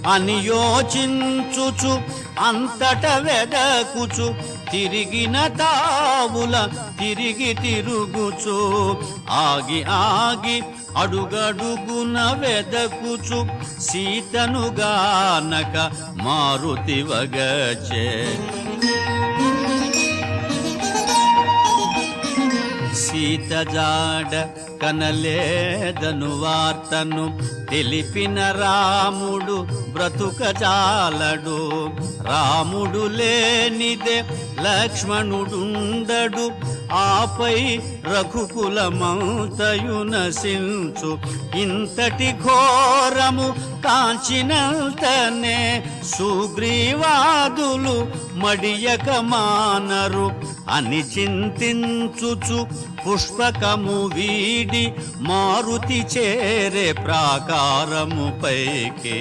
అని యోచించుచు అంతట వెదకుచు తిరిగిన తావుల తిరిగి తిరుగుచు ఆగి ఆగి అడుగడుగున వెదకుచు సీతను గానక మారుతి వగచే సీత జాడ కనలేదను వార్తను తెలిపిన రాముడు బ్రతుకజాలడు రాముడు లేనిదే లక్ష్మణుడుండడు ఆపై రఘుకులమంతయు నశించు ఇంతటి ఘోరము కాంచినంతనే సుగ్రీవాదులు మడియక మానరు అని చింతించుచు పుష్పకము వీడి మారుతి చేరే ప్రాకారము పైకి